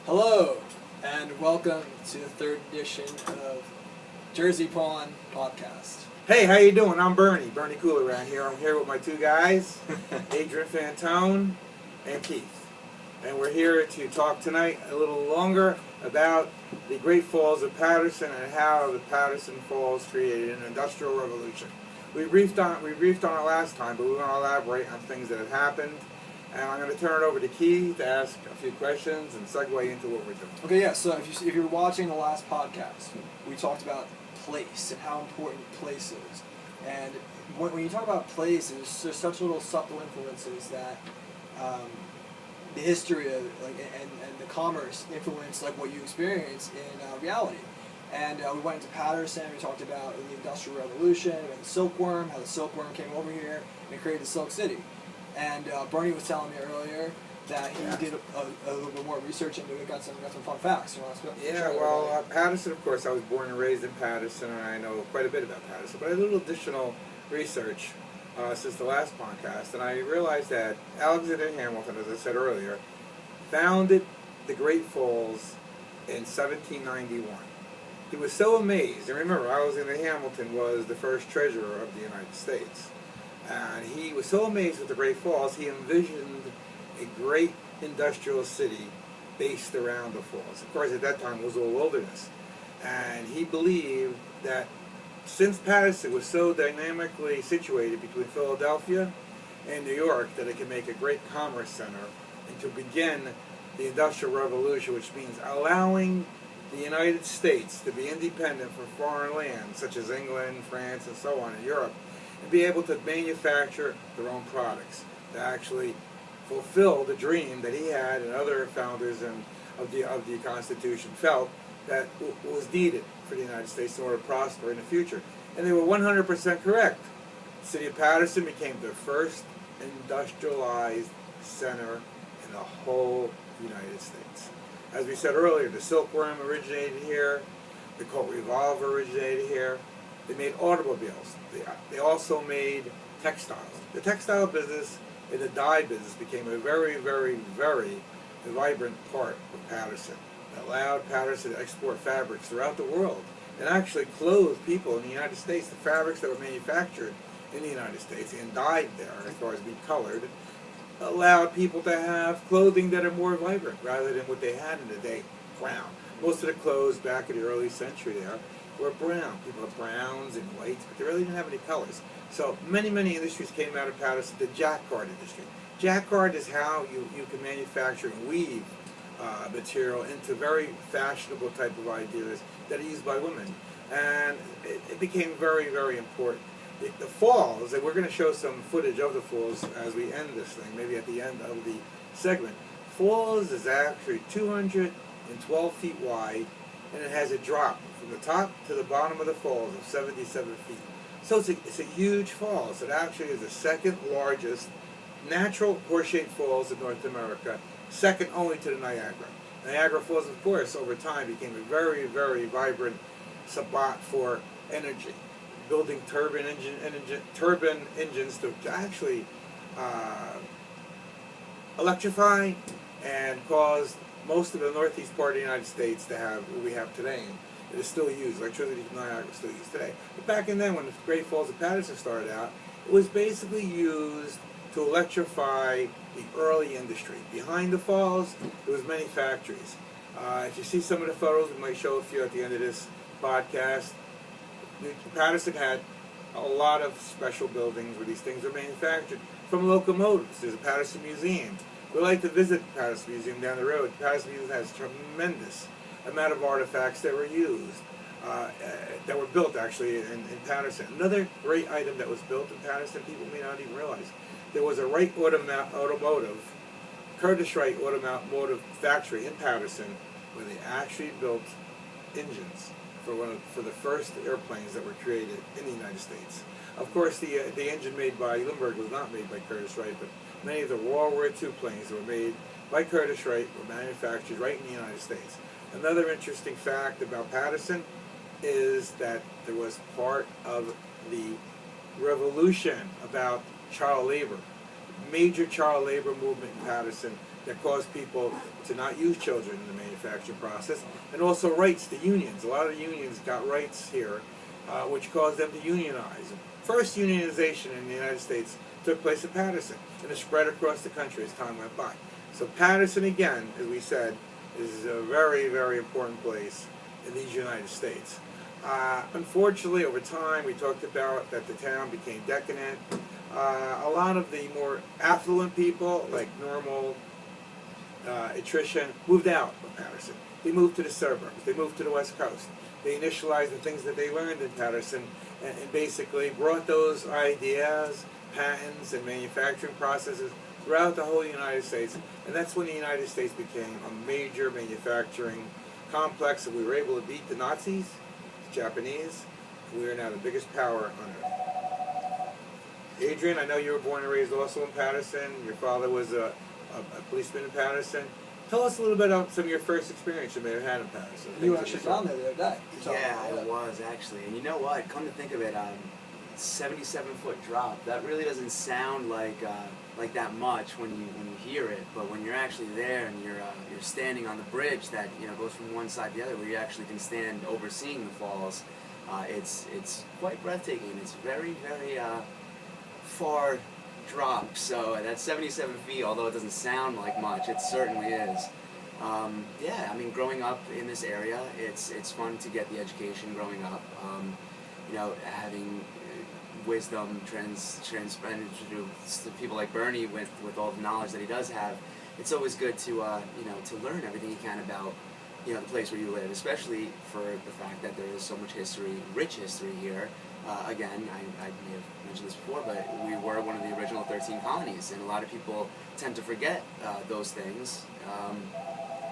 Hello, and welcome to the third edition of Jersey Pawn Podcast. Hey, how you doing? I'm Bernie Cooler around here. I'm here with my two guys, Adrian Fantone and Keith. And we're here to talk tonight a little longer about the Great Falls of Paterson and how the Paterson Falls created an industrial revolution. We briefed on it last time, but we want to elaborate on things that have happened. And I'm going to turn it over to Keith to ask a few questions and segue into what we're doing. Okay, yeah, so if you're watching the last podcast, we talked about place and how important place is. And when you talk about place, there's such little subtle influences that the history of and the commerce influence what you experience in reality. And we went into Paterson. We talked about the Industrial Revolution and the silkworm, how the silkworm came over here and created the Silk City. And Bernie was telling me earlier that he did a little bit more research into it. Got some fun facts. Paterson, of course, I was born and raised in Paterson, and I know quite a bit about Paterson. But I did a little additional research since the last podcast, and I realized that Alexander Hamilton, as I said earlier, founded the Great Falls in 1791. He was so amazed, and remember, Alexander Hamilton was the first treasurer of the United States. And he was so amazed with the Great Falls, he envisioned a great industrial city based around the falls. Of course, at that time, it was all wilderness. And he believed that since Paterson was so dynamically situated between Philadelphia and New York, that it could make a great commerce center and to begin the Industrial Revolution, which means allowing the United States to be independent from foreign lands, such as England, France, and so on in Europe, and be able to manufacture their own products to actually fulfill the dream that he had and other founders of the Constitution felt that was needed for the United States in order to prosper in the future. And they were 100% correct. The city of Paterson became the first industrialized center in the whole United States. As we said earlier, the silkworm originated here, the Colt revolver originated here. They made automobiles. They also made textiles. The textile business and the dye business became a very, very, very vibrant part of Paterson. It allowed Paterson to export fabrics throughout the world and actually clothe people in the United States. The fabrics that were manufactured in the United States and dyed there, as far as being colored, allowed people to have clothing that are more vibrant rather than what they had in the day, brown. Most of the clothes back in the early century there were brown. People had browns and whites, but they really didn't have any colors. So many industries came out of Paterson. The jacquard industry. Jacquard is how you can manufacture and weave material into very fashionable type of ideas that are used by women. And it became very, very important. The falls, and we're going to show some footage of the falls as we end this thing, maybe at the end of the segment. Falls is actually 212 feet wide, and it has a drop from the top to the bottom of the falls of 77 feet. So it's a huge falls. It actually is the second largest natural horse-shaped falls in North America, second only to the Niagara. Niagara Falls, of course, over time became a very, very vibrant spot for energy, building turbine engines to actually electrify and cause most of the northeast part of the United States to have what we have today. It is still used. Electricity from Niagara is still used today. But back in then, when the Great Falls of Paterson started out, it was basically used to electrify the early industry. Behind the falls, there was many factories. If you see some of the photos, we might show a few at the end of this podcast. Paterson had a lot of special buildings where these things were manufactured. From locomotives, there's a Paterson Museum. We like to visit the Paterson Museum down the road. The Paterson Museum has tremendous amount of artifacts that were used, that were built actually in Paterson. Another great item that was built in Paterson, people may not even realize, there was a Wright automotive, Curtiss Wright automotive factory in Paterson, where they actually built engines for the first airplanes that were created in the United States. Of course, the engine made by Lindbergh was not made by Curtiss Wright, but many of the World War II planes that were made by Curtiss Wright were manufactured right in the United States. Another interesting fact about Paterson is that there was part of the revolution about child labor. Major child labor movement in Paterson that caused people to not use children in the manufacturing process, and also rights to unions. A lot of the unions got rights here, which caused them to unionize. First unionization in the United States took place at Paterson, and it spread across the country as time went by. So Paterson, again, as we said, is a very, very important place in these United States. Unfortunately, over time, we talked about that the town became decadent. A lot of the more affluent people, like normal attrition, moved out of Paterson. They moved to the suburbs. They moved to the West Coast. They initialized the things that they learned in Paterson and basically brought those ideas, patents, and manufacturing processes throughout the whole United States. And that's when the United States became a major manufacturing complex, and we were able to beat the Nazis, the Japanese. We are now the biggest power on earth. Adrian, I know you were born and raised also in Paterson. Your father was a policeman in Paterson. Tell us a little bit about some of your first experience you may have had in Paterson. You were actually down there the other day. Yeah, I was actually. And you know what? Come to think of it, 77-foot drop. That really doesn't sound like that much when you hear it, but when you're actually there and you're standing on the bridge that goes from one side to the other, where you actually can stand overseeing the falls, it's quite breathtaking. It's very, very far drop. So that's 77 feet. Although it doesn't sound like much, it certainly is. Yeah, I mean, growing up in this area, it's fun to get the education growing up. Having wisdom transcended to people like Bernie with all the knowledge that he does have. It's always good to to learn everything you can about the place where you live, especially for the fact that there is so much history, rich history here. Again, I may have mentioned this before, but we were one of the original 13 colonies, and a lot of people tend to forget those things.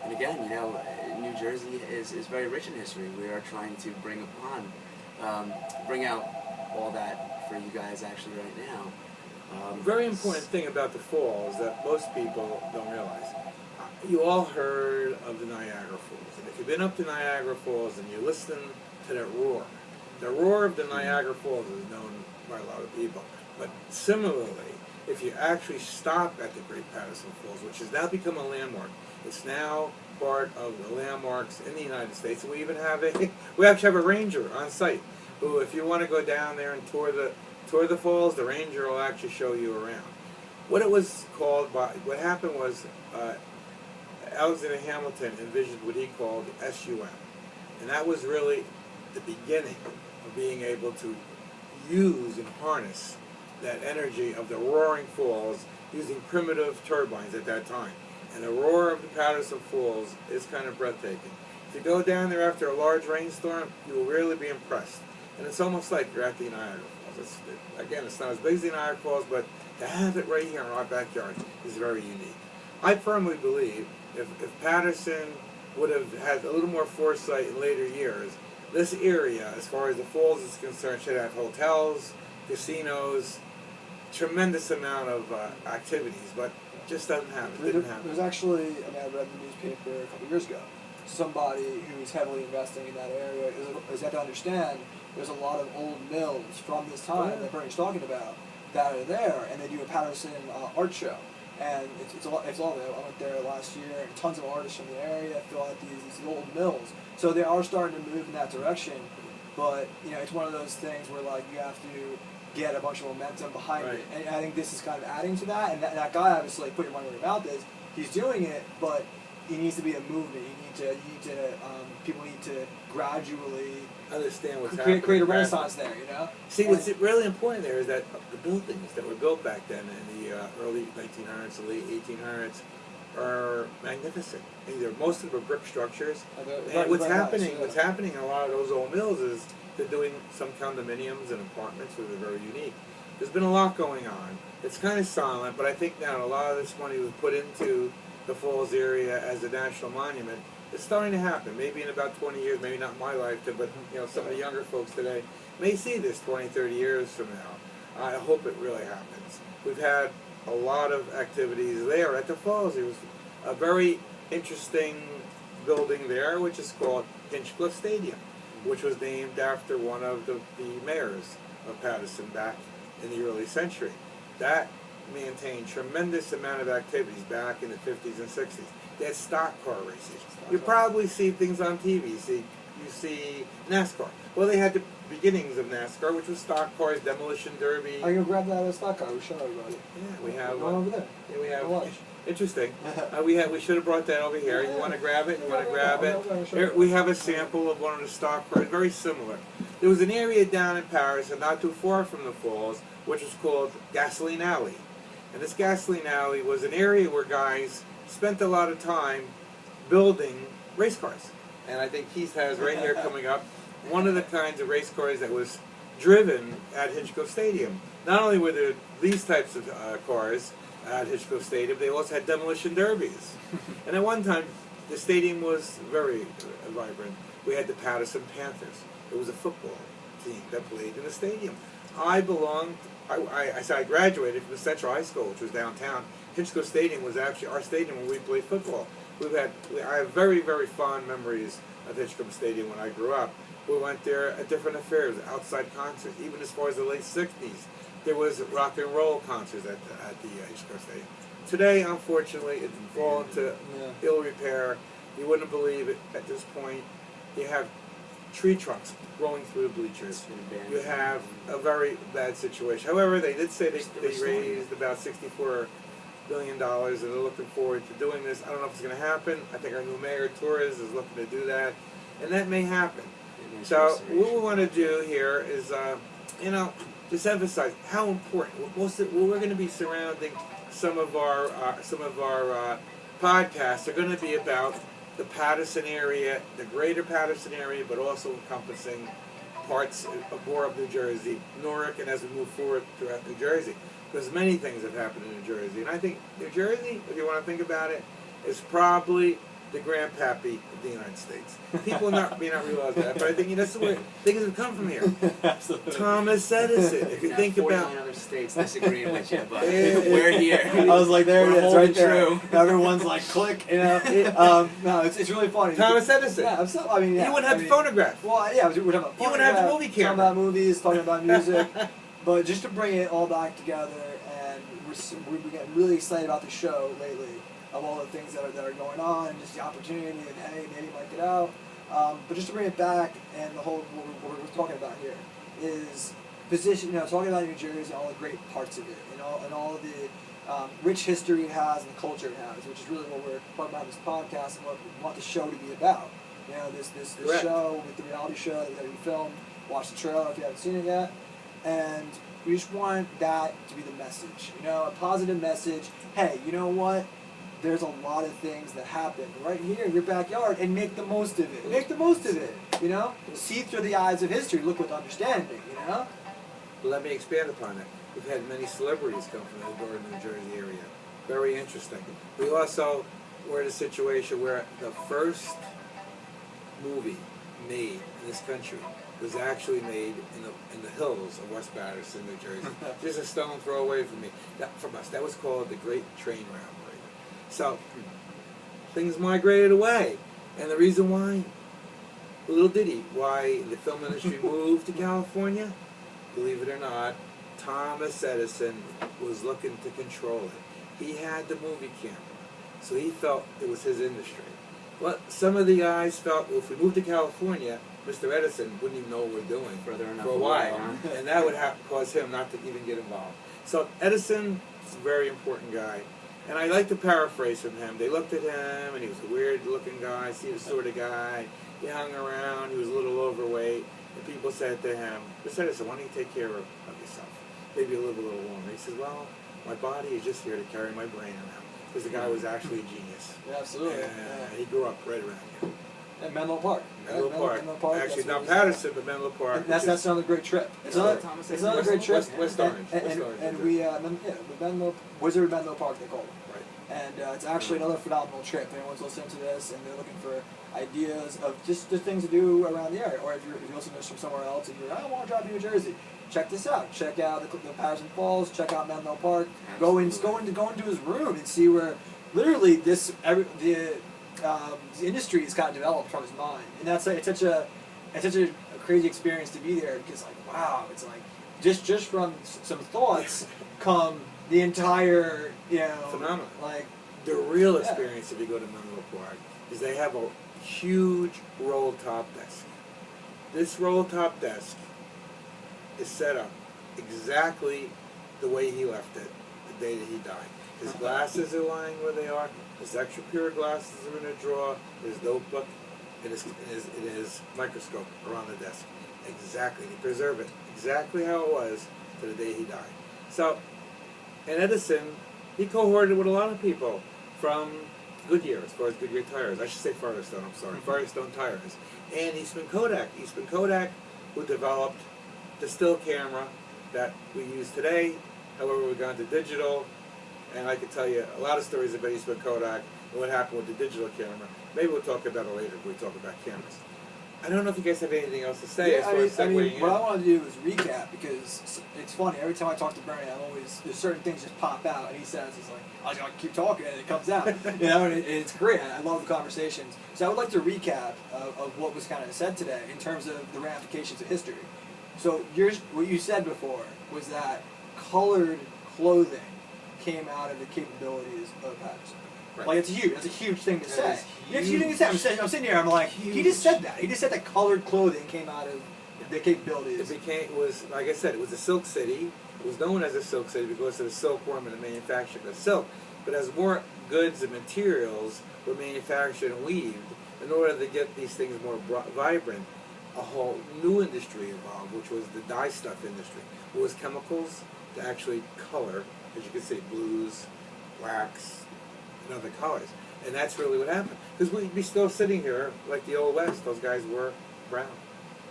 And again, New Jersey is very rich in history. We are trying to bring out all that for you guys actually right now. Very important thing about the falls that most people don't realize. You all heard of the Niagara Falls, and if you've been up to Niagara Falls and you listen to that roar, the roar of the Niagara Falls is known by a lot of people. But similarly, if you actually stop at the Great Paterson Falls, which has now become a landmark, it's now part of the landmarks in the United States. And we even have we actually have a ranger on site who, if you want to go down there and tour the falls, the ranger will actually show you around. What happened was Alexander Hamilton envisioned what he called the SUM, and that was really the beginning of being able to use and harness that energy of the roaring falls using primitive turbines at that time. And the roar of the Paterson Falls is kind of breathtaking. If you go down there after a large rainstorm, you will really be impressed. And it's almost like you're at the Niagara Falls. It's not as big as the Niagara Falls, but to have it right here in our backyard is very unique. I firmly believe if Paterson would have had a little more foresight in later years, this area, as far as the falls is concerned, should have hotels, casinos, tremendous amount of activities, but just doesn't have it. Didn't happen. There's actually, I read in the newspaper a couple of years ago, somebody who's heavily investing in that area is that to understand there's a lot of old mills from this time that Bernie's talking about that are there, and they do a Paterson art show. And it's all there. I went there last year, and tons of artists from the area fill out these old mills. So they are starting to move in that direction. But it's one of those things where you have to get a bunch of momentum behind it. And I think this is kind of adding to that. And that guy obviously put your money where your mouth is. He's doing it, but it needs to be a movement. People need to gradually understand what's happening. Create a renaissance there, See, what's really important there is that the buildings that were built back then in the early 1900s, the late 1800s, are magnificent. Most of them are brick structures. And what's happening in a lot of those old mills is they're doing some condominiums and apartments that are very unique. There's been a lot going on. It's kind of silent, but I think now a lot of this money was put into the Falls area as a national monument. It's starting to happen. Maybe in about 20 years, maybe not my lifetime, but some of the younger folks today may see this 20, 30 years from now. I hope it really happens. We've had a lot of activities there at the Falls. There was a very interesting building there, which is called Hinchcliffe Stadium, which was named after one of the mayors of Paterson back in the early century. That maintained tremendous amount of activities back in the 50s and 60s. They had stock car races. You probably see things on TV. You see NASCAR. Well, they had the beginnings of NASCAR, which was stock cars, demolition derby. Are you gonna grab that stock car? We show everybody. Yeah, we have one over there. Yeah, we have. Watch. Interesting. We should have brought that over here. You want to grab it? You want to grab it? Here, we have a sample of one of the stock cars, very similar. There was an area down in Paris, and not too far from the falls, which was called Gasoline Alley. And this Gasoline Alley was an area where guys spent a lot of time building race cars. And I think Keith has right here coming up one of the kinds of race cars that was driven at Hitchcock Stadium. Not only were there these types of cars at Hitchcock Stadium, they also had demolition derbies. And at one time, the stadium was very vibrant. We had the Paterson Panthers. It was a football team that played in the stadium. I graduated from the Central High School, which was downtown. Hitchcock Stadium was actually our stadium where we played football. I have very, very fond memories of Hitchcock Stadium when I grew up. We went there at different affairs, outside concerts, even as far as the late 60s. There was rock and roll concerts at the Hitchcock Stadium. Today, unfortunately, it's fallen to ill repair. You wouldn't believe it at this point. You have tree trunks growing through the bleachers. You have a very bad situation. However, they did say they raised about $64 billion, and they're looking forward to doing this. I don't know if it's going to happen. I think our new mayor, Torres, is looking to do that, and that may happen. So what we want to do here is, just emphasize how important. We're going to be surrounding some of our podcasts are going to be about the Paterson area, the greater Paterson area, but also encompassing parts more of New Jersey, Newark, and as we move forward throughout New Jersey. Because many things have happened in New Jersey. And I think New Jersey, if you want to think about it, is probably the grandpappy of the United States. People may not realize that, but I think that's the way things have come from here. Absolutely. Thomas Edison, if you think about... 49 other states disagreeing with you, but we're here. I was like, there it is, right there. True. Everyone's like, click, No, it's really funny. Thomas Edison. Yeah, absolutely. I mean, You wouldn't have the phonograph. Well, yeah, we're talking about phonograph. You wouldn't have the movie camera. Talking about movies, talking about music. But just to bring it all back together, and we're getting really excited about the show lately, of all the things that are going on, and just the opportunity, and hey, maybe it might get out. But just to bring it back, and the whole what we're talking about here is position. Talking about New Jersey and all the great parts of it, and all of the rich history it has and the culture it has, which is really what we're talking about in this podcast and what we want the show to be about. This show with the reality show that we filmed. Watch the trailer if you haven't seen it yet. And we just want that to be the message, a positive message. Hey, you know what? There's a lot of things that happen right here in your backyard, and make the most of it. Make the most of it, See through the eyes of history. Look with understanding, Let me expand upon that. We've had many celebrities come from the Northern New Jersey area. Very interesting. We also were in a situation where the first movie made in this country was actually made in the hills of West Paterson, New Jersey. Just a stone throw away from us. That was called the Great Train Robbery. So things migrated away, and the reason why, little ditty, why the film industry moved to California, believe it or not, Thomas Edison was looking to control it. He had the movie camera, so he felt it was his industry. Well, some of the guys felt, well, if we moved to California, Mr. Edison wouldn't even know what we're doing for a while, and that would cause him not to even get involved. So Edison is a very important guy, and I like to paraphrase from him. They looked at him, and he was a weird-looking guy, see the sort of guy. He hung around, he was a little overweight, and people said to him, Mr. Edison, why don't you take care of yourself? Maybe live a little longer. He says, well, my body is just here to carry my brain around, because the guy was actually a genius. Yeah, absolutely. He grew up right around here. At Menlo Park. Menlo Park. Actually, not Paterson, but Menlo Park. And that's another great trip. It's another great trip. West Orange. And we, Menlo, Wizard Menlo Park, they call it. Right. And it's actually another phenomenal trip. If anyone's listening to this and they're looking for ideas of just things to do around the area, or if you're listening to this from somewhere else and you're, I want to drive to New Jersey, check this out. Check out the Paterson Falls. Check out Menlo Park. Go into his room and see where literally the industry has kind of developed from his mind, and it's such a crazy experience to be there, because wow, it's like just from some thoughts come the entire, Phenomenon. like, The real Yeah. experience, if you go to Menlo Park, is they have a huge roll top desk. This roll top desk is set up exactly the way he left it the day that he died. His glasses are lying where they are. His extra pure glasses are in a drawer. His notebook and his microscope are on the desk. Exactly. He preserved it exactly how it was to the day he died. So, in Edison, he cohorted with a lot of people from Goodyear, as far as Goodyear tires. I should say Firestone, I'm sorry. Firestone tires. And Eastman Kodak. Eastman Kodak, who developed the still camera that we use today. However, we've gone to digital. And I could tell you a lot of stories about Eastman Kodak and what happened with the digital camera. Maybe we'll talk about it later when we talk about cameras. I don't know if you guys have anything else to say as far as segueing in. What I want to do is recap, because it's funny, every time I talk to Bernie, there's certain things just pop out, and he says, it's like, I just gotta keep talking, and it comes out. And it's great. I love the conversations. So I would like to recap of what was kind of said today in terms of the ramifications of history. So what you said before was that colored clothing came out of the capabilities of Paterson. Right. Like, it's a huge thing to say. is It's a huge thing to say. I'm sitting here, I'm like, he just said that. He just said that colored clothing came out of the capabilities. It was, like I said, it was a silk city. It was known as a silk city because of the silkworm and the manufacturing of silk. But as more goods and materials were manufactured and weaved, in order to get these things more vibrant, a whole new industry evolved, which was the dye stuff industry. It was chemicals to actually color, as you can see, blues, blacks, and other colors. And that's really what happened. Because we'd be still sitting here like the Old West. Those guys were brown.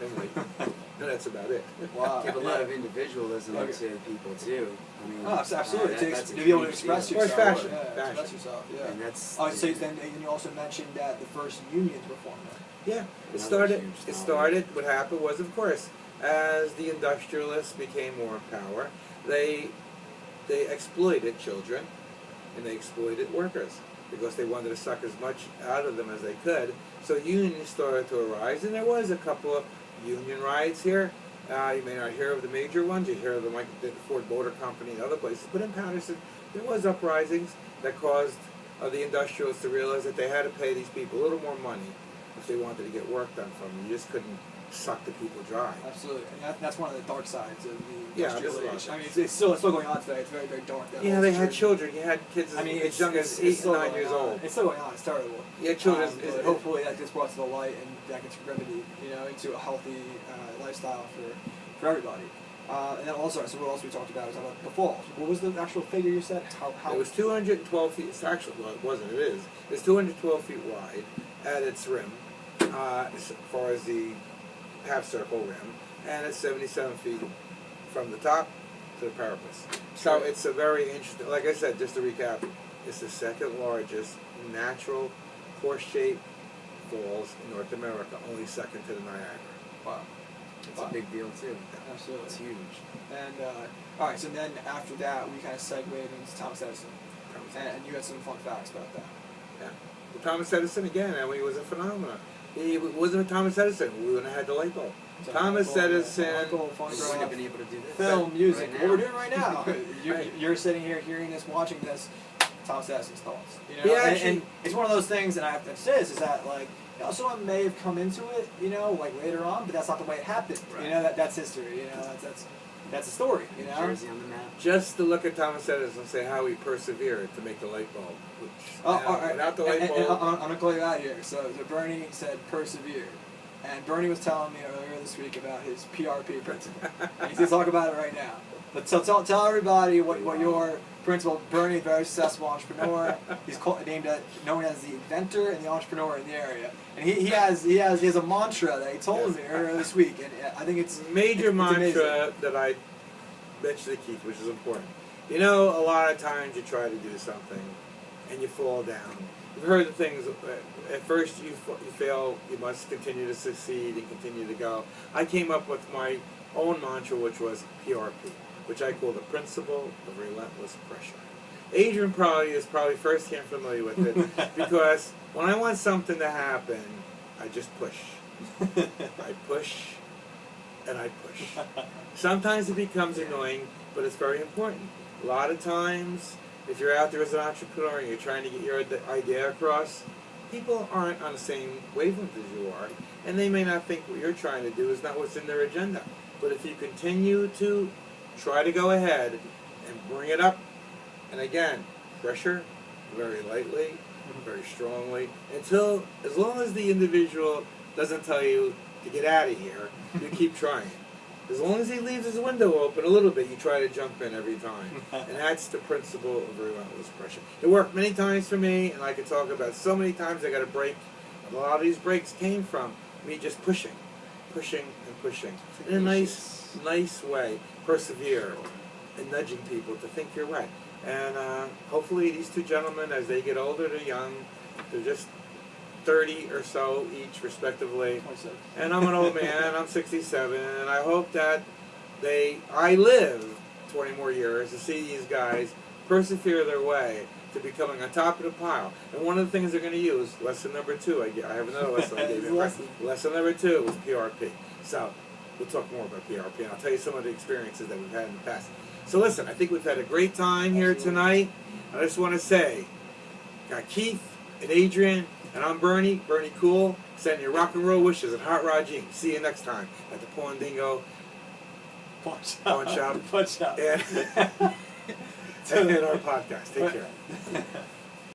Anyway, and that's about it. Wow. Give a lot of individualism to people too. I mean, Absolutely. that's To a be able to huge express deal. Or yourself. fashion. Yeah, express yourself. Yeah. And that's So then you also mentioned that the first unions were formed. Yeah, it Another huge started, what happened was, of course, as the industrialists became more in power, they exploited children and they exploited workers because they wanted to suck as much out of them as they could. So unions started to arise, and there was a couple of union riots here. You may not hear of the major ones. You hear of them like the Ford Motor Company and other places. But in Paterson, there was uprisings that caused the industrialists to realize that they had to pay these people a little more money if they wanted to get work done from them. You just couldn't suck the people dry. Absolutely. And that's one of the dark sides of the Yeah, industrial there's age. a lot. I mean, it's still going on today. It's very, very dark. That Yeah, whole they had situation. children. You had kids as young as 8 and 9 years old. It's still going on. It's terrible. Yeah, children. But hopefully that gets brought to the light and that gets remedied, into a healthy lifestyle for everybody. And then also, so what else we talked about? We talked about the falls. What was the actual figure you said? How It was 212 feet. It's actually, well, it wasn't. It is. It's 212 feet wide at its rim, as far as the half circle rim, and it's 77 feet from the top to the parapet. So it's a very interesting. Like I said, just to recap, it's the second largest natural horse-shaped falls in North America, only second to the Niagara. Wow. It's a big deal too. Absolutely. It's huge. And all right, so then after that, we kind of segued into Thomas Edison, and you had some fun facts about that. Yeah. Well, Thomas Edison again. I mean, he was a phenomenon. He wasn't Thomas Edison. We wouldn't have had the light bulb. So Thomas Edison. We wouldn't have been able to do this. Film, music, right what we're now. doing right now. Right. You're sitting here hearing this, watching this. Thomas Edison's thoughts. Yeah, and it's one of those things, and I have to say this, is that like someone may have come into it, like later on, but that's not the way it happened. Right. That's history. That's a story. Jersey on the map. Just to look at Thomas Edison and say how he persevered to make the light bulb. Which, All right. without the light And bulb, I'm gonna call you out here. So Bernie said persevered, and Bernie was telling me earlier this week about his PRP principle. And he's gonna talk about it right now. But so tell everybody what your principle. Bernie, very successful entrepreneur. He's known as the inventor and the entrepreneur in the area. And he has a mantra that he told me earlier this week, and I think it's major it's mantra amazing. that I mentioned to Keith, which is important. A lot of times you try to do something and you fall down. You've heard the things. At first you fail. You must continue to succeed and continue to go. I came up with my own mantra, which was PRP, which I call the principle of relentless pressure. Adrian is probably firsthand familiar with it because when I want something to happen, I just push. I push and I push. Sometimes it becomes annoying, but it's very important. A lot of times, if you're out there as an entrepreneur and you're trying to get your idea across, people aren't on the same wavelength as you are, and they may not think what you're trying to do is not what's in their agenda. But if you continue to try to go ahead and bring it up, and again, pressure very lightly, very strongly, until, as long as the individual doesn't tell you to get out of here, you keep trying. As long as he leaves his window open a little bit, you try to jump in every time. And that's the principle of relentless pressure. It worked many times for me, and I could talk about so many times I got a break. And a lot of these breaks came from me just pushing and pushing. In a nice way. Persevere and nudging people to think your way. And hopefully these two gentlemen, as they get older, they're young, they're just 30 or so each, respectively. 27. And I'm an old man, I'm 67, and I hope that I live 20 more years to see these guys persevere their way to becoming on top of the pile. And one of the things they're going to use, lesson number 2, I have another lesson I gave you. Lesson number 2 was PRP. So we'll talk more about PRP, and I'll tell you some of the experiences that we've had in the past. So listen, I think we've had a great time here tonight. I just want to say, got Keith and Adrian, and I'm Bernie Cool, sending you rock and roll wishes at Hot Rod Jeans. See you next time at the Pawndingo Pawn Shop. Punch out. And our podcast. Take care.